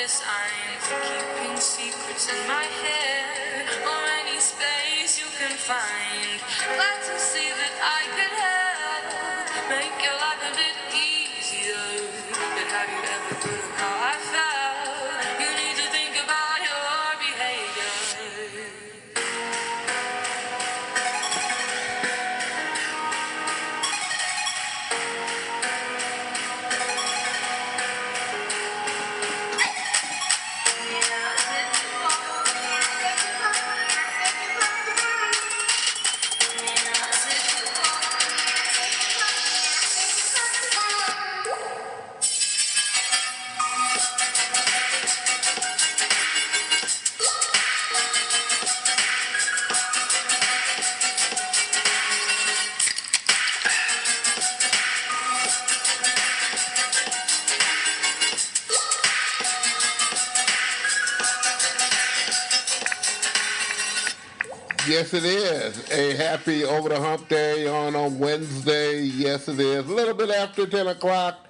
sign for keeping secrets in my head, or any space you can find. Glad to see that I could help make your life a bit easier. But have you ever thought of how I felt? You need to think about your behavior. Yes, it is. A happy over the hump day on a Wednesday. Yes, it is. A little bit after 10 o'clock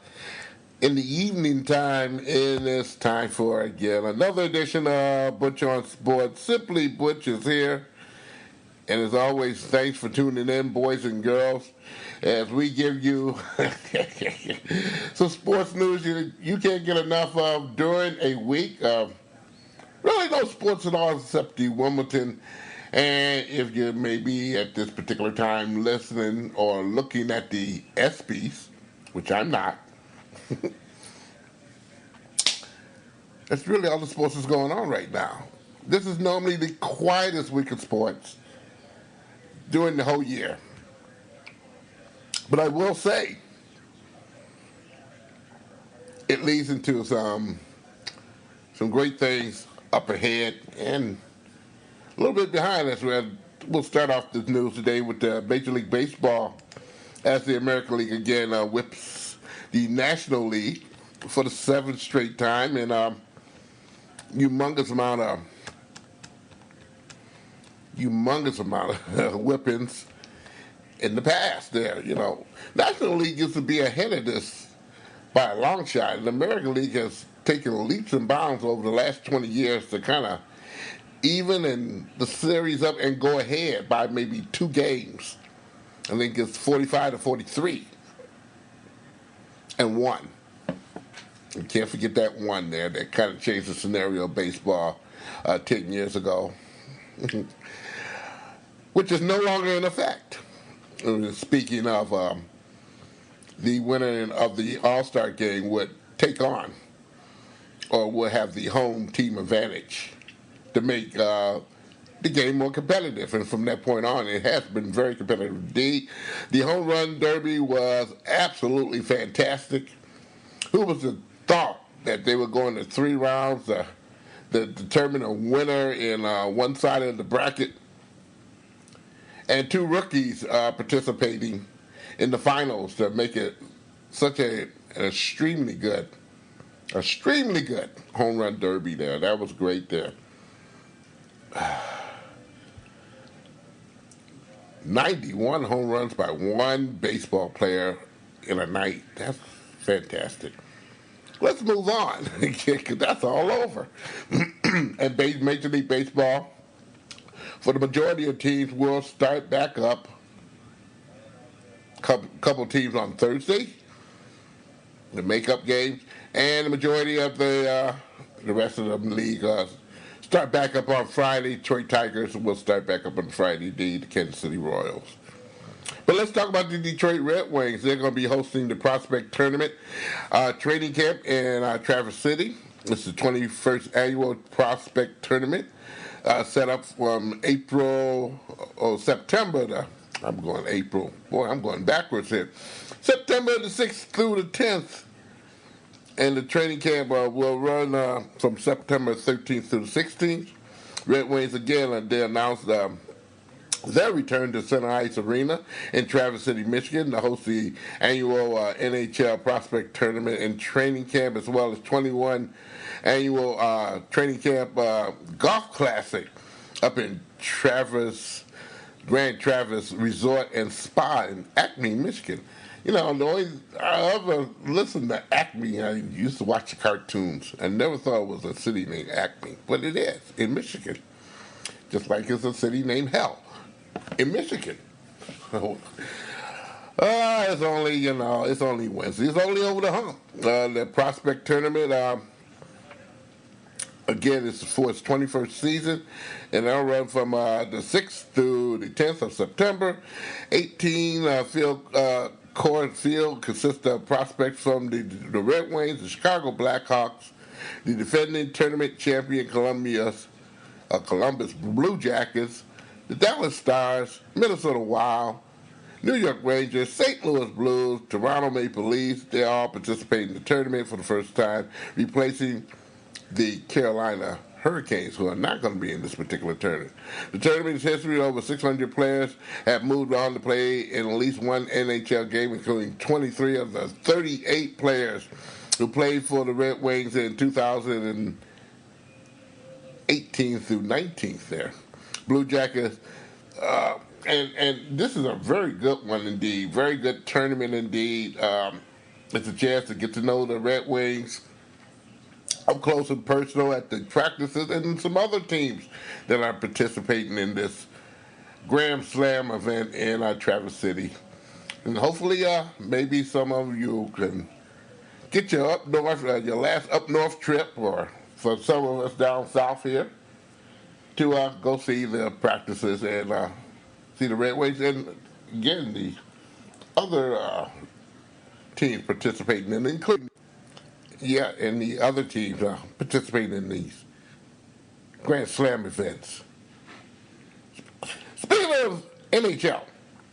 in the evening time, and it's time for, again, another edition of Butch On Sports. Simply Butch is here. And as always, thanks for tuning in, boys and girls, as we give you some sports news you can't get enough of during a week. Really no sports at all except the Wimbledon. And if you may be at this particular time listening or looking at the ESPYs, which I'm not, that's really all the sports that's going on right now. This is normally the quietest week of sports during the whole year. But I will say, it leads into some great things up ahead and a little bit behind us. We'll start off this news today with Major League Baseball, as the American League again whips the National League for the seventh straight time, and humongous amount of whippings in the past. There, National League used to be ahead of this by a long shot, and the American League has taken leaps and bounds over the last 20 years to kind of even in the series up and go ahead by maybe 2 games. I think it's 45-43 and 1. You can't forget that 1 there. That kind of changed the scenario of baseball 10 years ago, which is no longer in effect. Speaking of the winner of the All-Star game would take on or will have the home team advantage to make the game more competitive. And from that point on, it has been very competitive. The home run derby was absolutely fantastic. Who was the thought that they were going to 3 rounds to determine a winner in one side of the bracket, and 2 rookies participating in the finals to make it such an extremely good home run derby there. That was great there. 91 home runs by one baseball player in a night. That's fantastic. Let's move on, because that's all over. And Major League Baseball, for the majority of teams, will start back up. Couple teams on Thursday, the makeup games, and the majority of the rest of the league start back up on Friday. Detroit Tigers will start back up on Friday, the Kansas City Royals. But let's talk about the Detroit Red Wings. They're going to be hosting the Prospect Tournament training camp in Traverse City. It's the 21st annual Prospect Tournament, set up from September I'm going April. Boy, I'm going backwards here. September the 6th through the 10th. And the training camp will run from September 13th through the 16th. Red Wings, again, they announced their return to Center Ice Arena in Traverse City, Michigan, to host the annual NHL Prospect Tournament and Training Camp, as well as 21 annual Training Camp Golf Classic up in Grand Traverse Resort and Spa in Acme, Michigan. The only I ever listened to Acme, I used to watch the cartoons. I never thought it was a city named Acme, but it is in Michigan. Just like it's a city named Hell in Michigan. It's only, it's only Wednesday. It's only over the hump. The prospect tournament, again, it's for its 21st season, and it'll run from the 6th through the 10th of September. 18 court field consists of prospects from the Red Wings, the Chicago Blackhawks, the defending tournament champion Columbus Blue Jackets, the Dallas Stars, Minnesota Wild, New York Rangers, St. Louis Blues, Toronto Maple Leafs. They all participate in the tournament for the first time, replacing the Carolina Hurricanes, who are not going to be in this particular tournament. The tournament's history, over 600 players have moved on to play in at least one NHL game, including 23 of the 38 players who played for the Red Wings in 2018 through 19 there. Blue Jackets, and this is a very good one indeed, very good tournament indeed. It's a chance to get to know the Red Wings up close and personal at the practices, and some other teams that are participating in this Grand Slam event in Traverse City. And hopefully, maybe some of you can get your up north, your last up north trip, or for some of us down south here, to go see the practices and see the Red Wings, and again the other teams participating, and including and the other teams participating in these Grand Slam events. Speaking of NHL,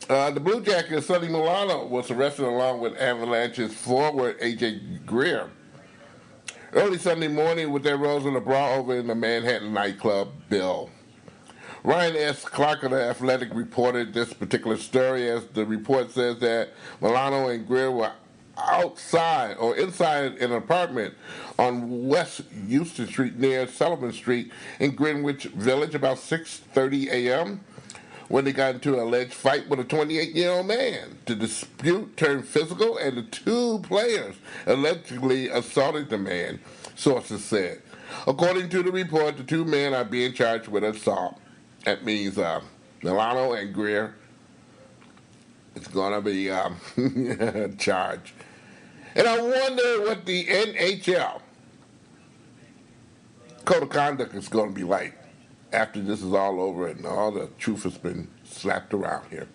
the Blue Jackets' Sonny Milano was arrested along with Avalanche's forward A.J. Greer early Sunday morning with their roles in a brawl over in the Manhattan nightclub Bill. Ryan S. Clark of The Athletic reported this particular story, as the report says that Milano and Greer were outside or inside an apartment on West Houston Street near Sullivan Street in Greenwich Village about 6:30 a.m. when they got into an alleged fight with a 28-year-old man. The dispute turned physical, and the two players allegedly assaulted the man, sources said. According to the report, the two men are being charged with assault. That means Milano and Greer. It's going to be charged. And I wonder what the NHL code of conduct is going to be like after this is all over and all the truth has been slapped around here.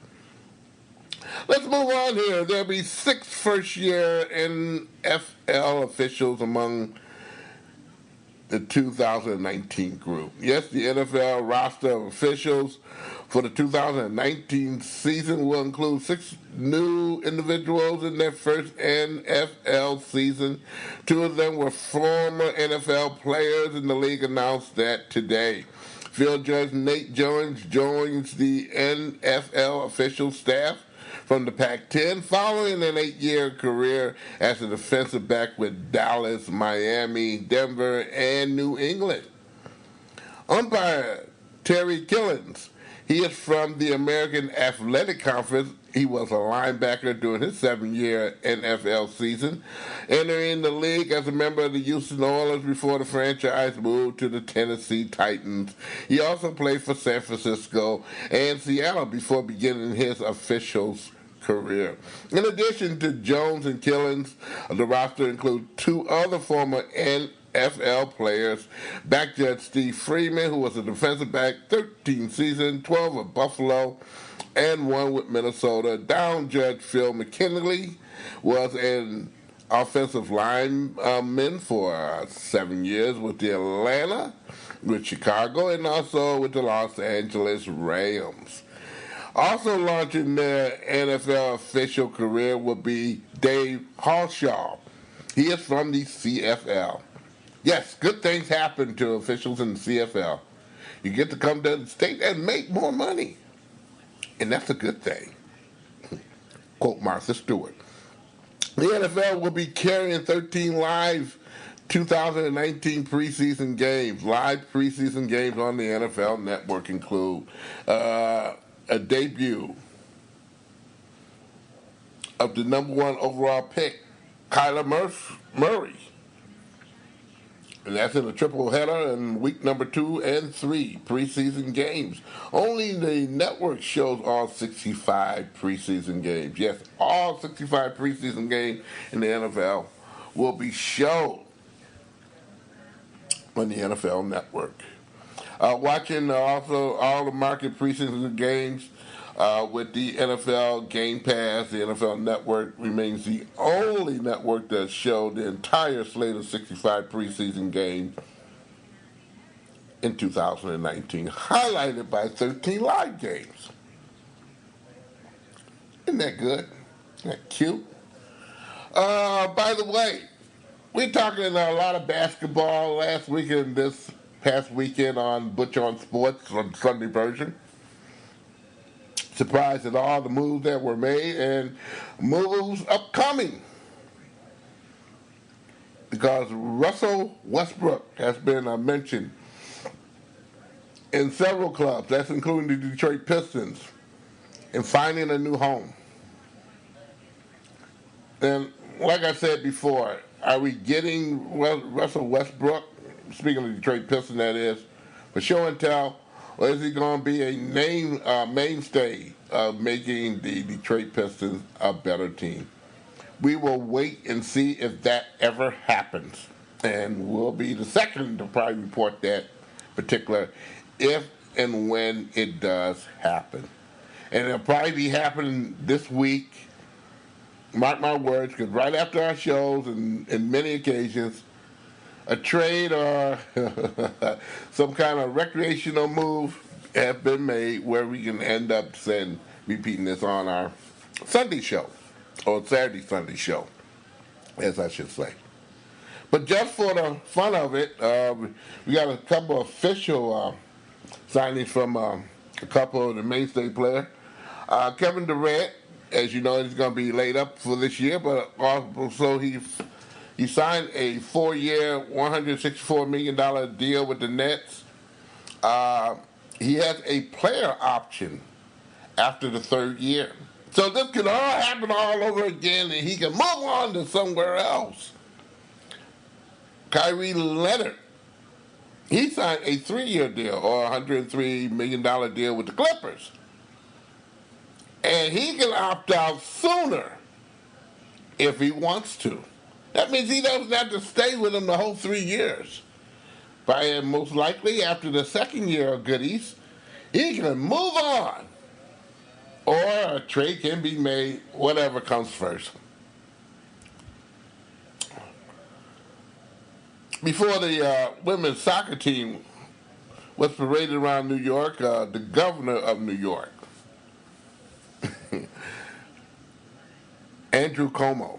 Let's move on here. There'll be 6 first-year NFL officials among the 2019 group. Yes, the NFL roster of officials for the 2019 season will include 6 new individuals in their first NFL season. 2 of them were former NFL players, and the league announced that today. Field Judge Nate Jones joins the NFL official staff from the Pac-10 following an 8-year career as a defensive back with Dallas, Miami, Denver, and New England. Umpire Terry Killens. He is from the American Athletic Conference. He was a linebacker during his 7-year NFL season, entering the league as a member of the Houston Oilers before the franchise moved to the Tennessee Titans. He also played for San Francisco and Seattle before beginning his officials career. In addition to Jones and Killens, the roster includes 2 other former NFL players: back judge Steve Freeman, who was a defensive back 13 seasons, 12 with Buffalo and 1 with Minnesota. Down judge Phil McKinley was an offensive lineman for 7 years with the Atlanta, with Chicago, and also with the Los Angeles Rams. Also launching their NFL official career will be Dave Halshaw. He is from the CFL. Yes, good things happen to officials in the CFL. You get to come to the state and make more money. And that's a good thing. Quote Martha Stewart. The NFL will be carrying 13 live 2019 preseason games. Live preseason games on the NFL Network include a debut of the number one overall pick, Kyler Murray. And that's in a triple header in week number 2 and 3 preseason games. Only the network shows all 65 preseason games. Yes, all 65 preseason games in the NFL will be shown on the NFL network. Watching also all the market preseason games with the NFL Game Pass, the NFL Network remains the only network that showed the entire slate of 65 preseason games in 2019, highlighted by 13 live games. Isn't that good? Isn't that cute? By the way, we're talking a lot of basketball last weekend, this past weekend on Butch On Sports on Sunday version. Surprised at all the moves that were made and moves upcoming. Because Russell Westbrook has been mentioned in several clubs, that's including the Detroit Pistons, in finding a new home. And like I said before, are we getting Russell Westbrook, speaking of Detroit Pistons that is, for show and tell, or is he going to be a mainstay of making the Detroit Pistons a better team? We will wait and see if that ever happens. And we'll be the second to probably report that particular if and when it does happen. And it'll probably be happening this week, mark my words, because right after our shows and many occasions, a trade or some kind of recreational move have been made where we can end up repeating this on our Sunday show, or Saturday Sunday show, as I should say. But just for the fun of it, we got a couple of official signings from a couple of the mainstay players. Kevin Durant, as you know, he's going to be laid up for this year, but also he signed a 4-year, $164 million deal with the Nets. He has a player option after the 3rd year. So this could all happen all over again, and he can move on to somewhere else. Kyrie Leonard, he signed a 3-year deal, or $103 million deal with the Clippers. And he can opt out sooner if he wants to. That means he doesn't have to stay with him the whole 3 years. But most likely, after the 2nd year of goodies, he can move on. Or a trade can be made, whatever comes first. Before the women's soccer team was paraded around New York, the governor of New York, Andrew Cuomo,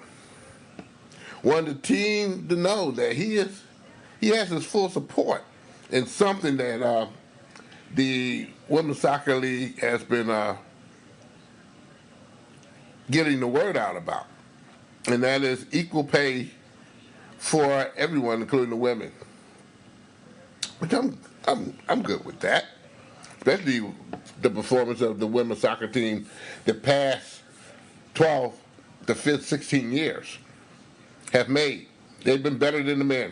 wanted the team to know that he has his full support in something that the Women's Soccer League has been getting the word out about, and that is equal pay for everyone, including the women. Which I'm good with that, especially the performance of the women's soccer team the past 12 to 16 years have made. They've been better than the men,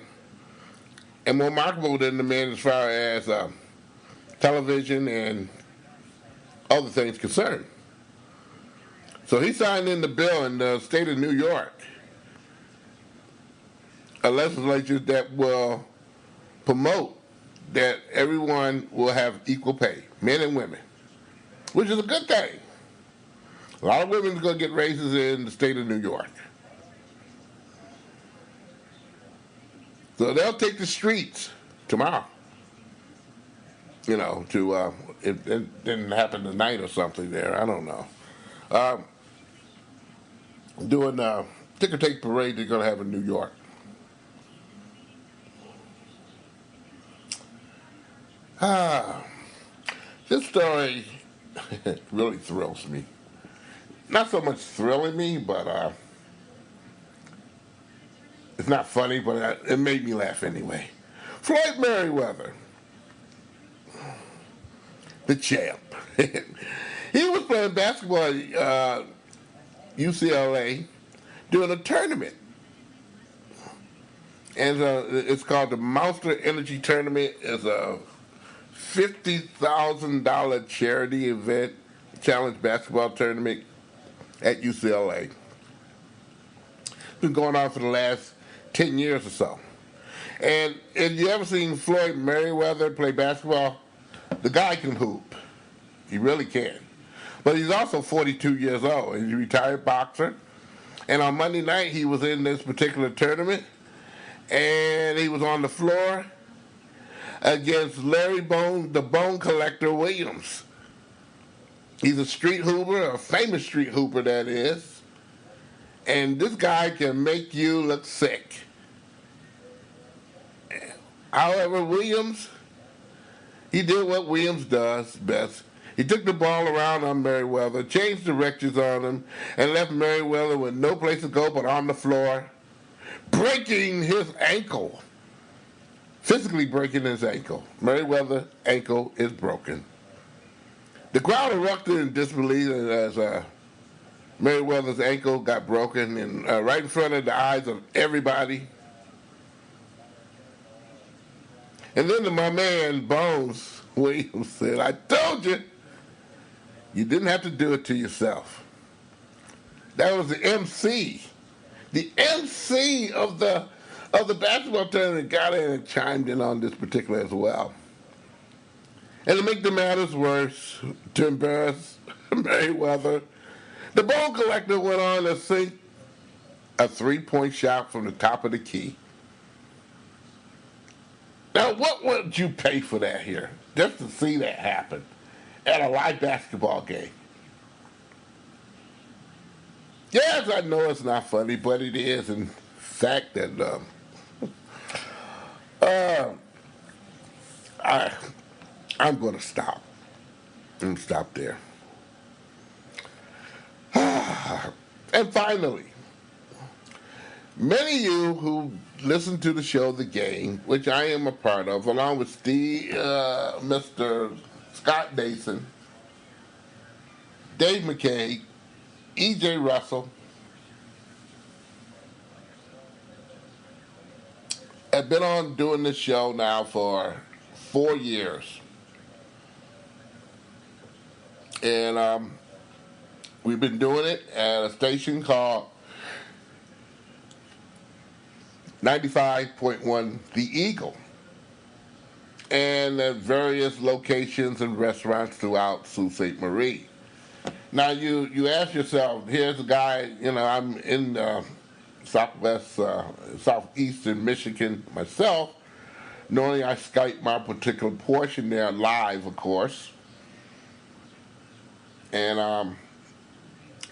and more marketable than the men as far as television and other things concerned. So he signed in the bill in the state of New York, a legislature that will promote that everyone will have equal pay, men and women, which is a good thing. A lot of women are going to get raises in the state of New York. So they'll take the streets tomorrow. It didn't happen tonight or something there. I don't know. Doing a ticker tape parade they're going to have in New York. This story really thrills me. Not so much thrilling me, but it's not funny, but it made me laugh anyway. Floyd Mayweather, the champ. He was playing basketball UCLA doing a tournament. And it's called the Monster Energy Tournament. It's a $50,000 charity event, challenge basketball tournament at UCLA. It's been going on for the last 10 years or so. And if you ever seen Floyd Mayweather play basketball, the guy can hoop. He really can. But he's also 42 years old. He's a retired boxer. And on Monday night, he was in this particular tournament, and he was on the floor against Larry Bone, the Bone Collector Williams. He's a street hooper, a famous street hooper that is. And this guy can make you look sick. However, Williams, he did what Williams does best. He took the ball around on Merriweather, changed directions on him, and left Merriweather with no place to go but on the floor, breaking his ankle. Physically breaking his ankle. Merriweather's ankle is broken. The crowd erupted in disbelief as Merriweather's ankle got broken and right in front of the eyes of everybody. And then my man, Bones Williams, said, "I told you, you didn't have to do it to yourself." That was the MC. The MC of the basketball tournament got in and chimed in on this particular as well. And to make the matters worse, to embarrass Merriweather, the Bone Collector went on to sink a three-point shot from the top of the key. Now, what would you pay for that here? Just to see that happen at a live basketball game. Yes, I know it's not funny, but it is. In fact, that I'm going to stop. I'm going to stop there. And finally, many of you who listen to the show The Game, which I am a part of, along with Mr. Scott Nason, Dave McKay, E.J. Russell, have been on doing this show now for 4 years. And we've been doing it at a station called 95.1 The Eagle, and at various locations and restaurants throughout Sault Ste. Marie. Now you ask yourself, here's a guy, I'm in southeastern Michigan myself. Normally I Skype my particular portion there live, of course. And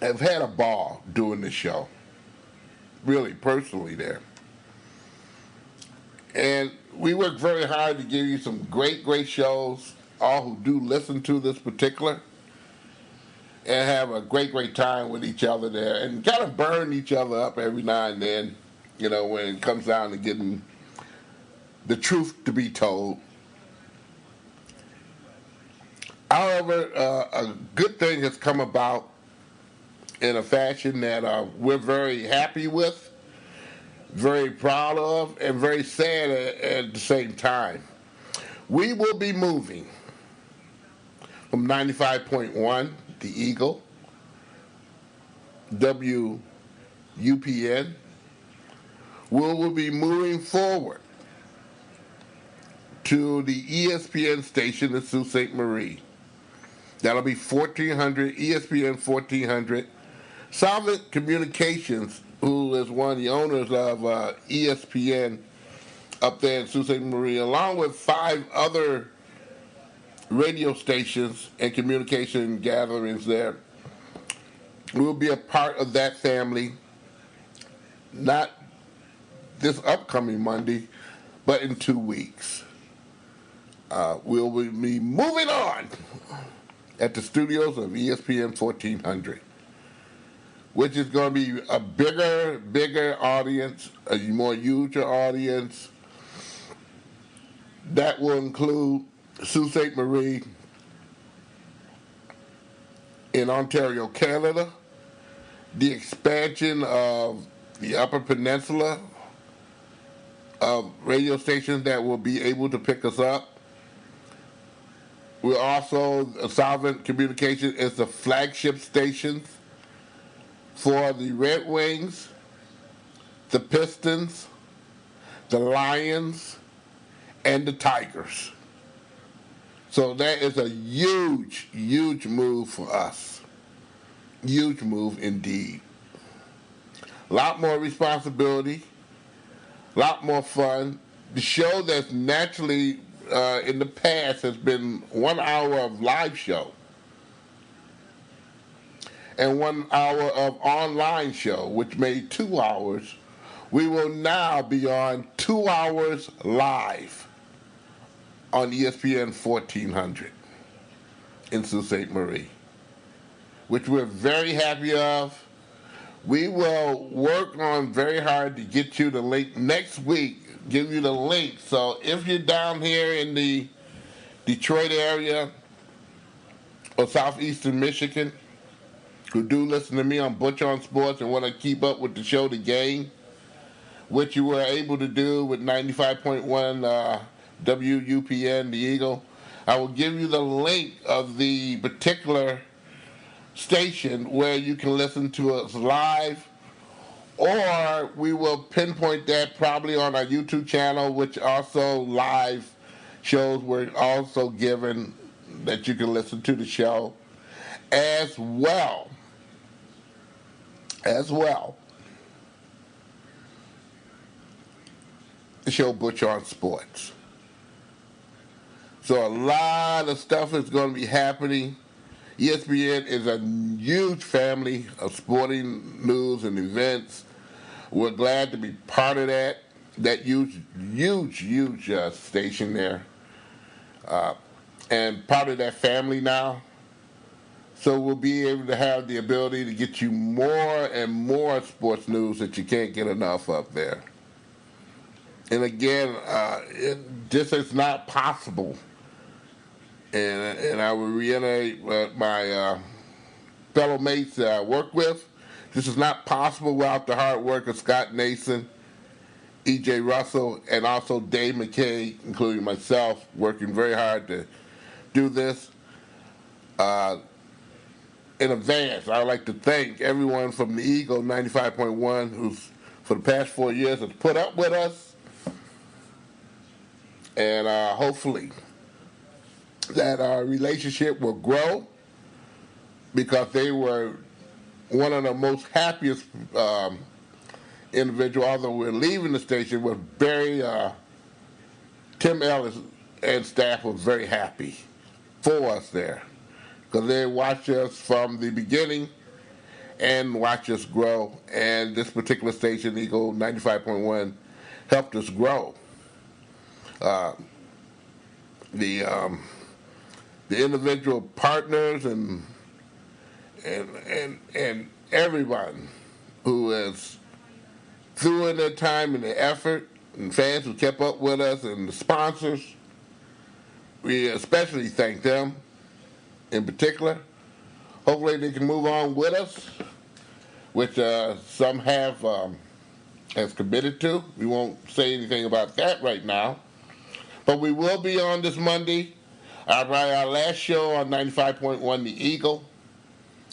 I've had a ball doing this show, really personally there. And we work very hard to give you some great shows, all who do listen to this particular, and have a great time with each other there, and kind of burn each other up every now and then, when it comes down to getting the truth to be told. However, a good thing has come about in a fashion that we're very happy with, very proud of, and very sad at the same time. We will be moving from 95.1, The Eagle, WUPN. We will be moving forward to the ESPN station in Sault Ste. Marie. That'll be 1400, ESPN 1400. Solvent Communications, who is one of the owners of ESPN up there in Sault Ste. Marie, along with 5 other radio stations and communication gatherings there, will be a part of that family, not this upcoming Monday, but in 2 weeks. We'll be moving on at the studios of ESPN 1400. Which is going to be a bigger audience, a more huge audience. That will include Sault Ste. Marie in Ontario, Canada, the expansion of the Upper Peninsula of radio stations that will be able to pick us up. We're also, Solvent Communication is the flagship stations for the Red Wings, the Pistons, the Lions, and the Tigers. So that is a huge, huge move for us. Huge move indeed. A lot more responsibility, a lot more fun. The show that's naturally in the past has been 1 hour of live show and 1 hour of online show, which made 2 hours. We will now be on 2 hours live on ESPN 1400 in Sault Ste. Marie, which we're very happy of. We will work on very hard to get you the link next week, give you the link. So if you're down here in the Detroit area or southeastern Michigan, who do listen to me on Butch On Sports and want to keep up with the show, The Game, which you were able to do with 95.1 WUPN, The Eagle, I will give you the link of the particular station where you can listen to us live, or we will pinpoint that probably on our YouTube channel, which also live shows were also given that you can listen to the show as well. The show Butch On Sports. So a lot of stuff is going to be happening. ESPN is a huge family of sporting news and events. We're glad to be part of that huge station there, and part of that family now. So we'll be able to have the ability to get you more and more sports news that you can't get enough of there. And again, this is not possible. And I will reiterate what my fellow mates that I work with. This is not possible without the hard work of Scott Nason, E.J. Russell, and also Dave McKay, including myself, working very hard to do this. In advance, I would like to thank everyone from the Eagle 95.1 who's, for the past 4 years, has put up with us. And hopefully that our relationship will grow, because they were one of the most happiest individuals, although we're leaving the station, was very, Tim Ellis and staff was very happy for us there, because they watched us from the beginning and watched us grow, and this particular station, Eagle 95.1, helped us grow. The individual partners and everyone who has threw in their time and their effort, and fans who kept up with us, and the sponsors, we especially thank them in particular. Hopefully they can move on with us, which some have has committed to. We won't say anything about that right now. But we will be on this Monday, our last show on 95.1 The Eagle,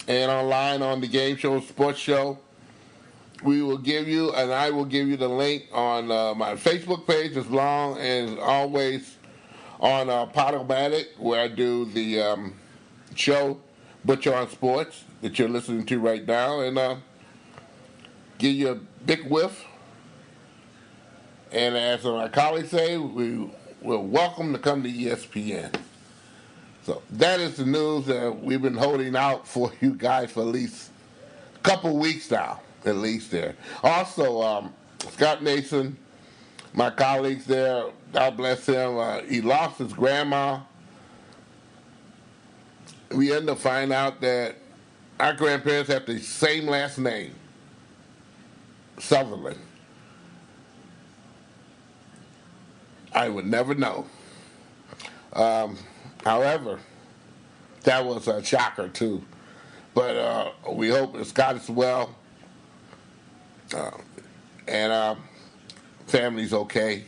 and online on the Game Show Sports Show. We will give you, and I will give you the link on my Facebook page, as long as always on Podomatic, where I do the show Butch On Sports that you're listening to right now, and give you a big whiff. And as my colleagues say, we're welcome to come to ESPN. So that is the news that we've been holding out for you guys for at least a couple weeks now, at least there. Also, Scott Nason, my colleagues there, God bless him, he lost his grandma. We ended up finding out that our grandparents have the same last name, Sutherland. I would never know. However, that was a shocker too. But we hope that Scott is well, and family's okay,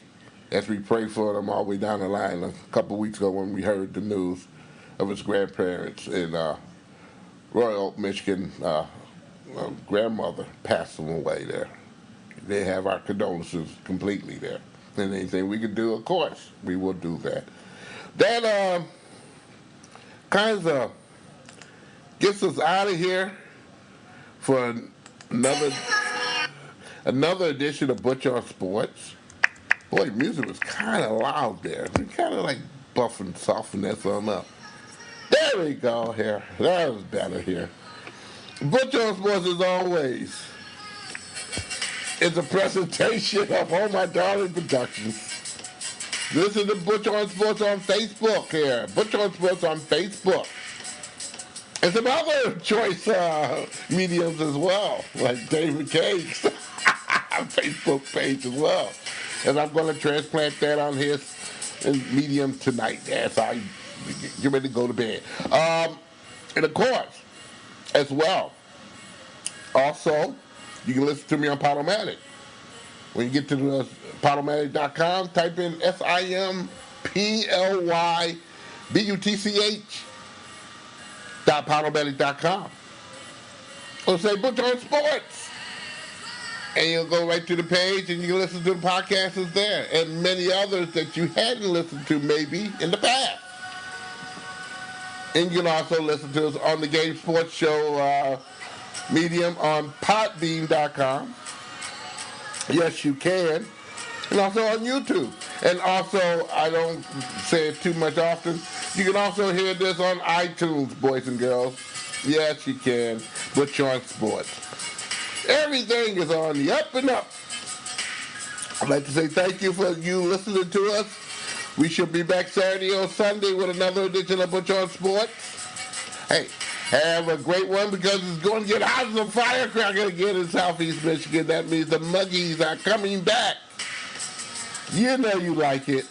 as we pray for them all the way down the line. A couple of weeks ago when we heard the news of his grandparents in Royal Oak, Michigan, grandmother passed them away there. They have our condolences completely there. And anything we can do, of course, we will do that. That kind of gets us out of here for another edition of Butch On Sports. Boy, music was kind of loud there. We kind of like buff and soften that some up. There we go here. That was better here. Butch On Sports, as always, is a presentation of Oh My Darling Productions. This is the Butch On Sports on Facebook here. Butch On Sports on Facebook. And some other choice mediums as well, like David Cage's Facebook page as well. And I'm going to transplant that on his medium tonight as I get ready to go to bed. And of course, as well, also, you can listen to me on Podomatic. When you get to the Podomatic.com, type in SIMPLYBUTCH.Podomatic.com. Or say Butch On Sports. And you'll go right to the page and you can listen to the podcasts there. And many others that you hadn't listened to maybe in the past. And you can also listen to us on the Game Sports Show medium on Podbean.com. Yes, you can. And also on YouTube. And also, I don't say it too much often, you can also hear this on iTunes, boys and girls. Yes, you can. Butch On Sports. Everything is on the up and up. I'd like to say thank you for you listening to us. We should be back Saturday or Sunday with another edition of Butch On Sports. Hey, have a great one because it's going to get hot as a firecracker again in Southeast Michigan. That means the Muggies are coming back. You know you like it.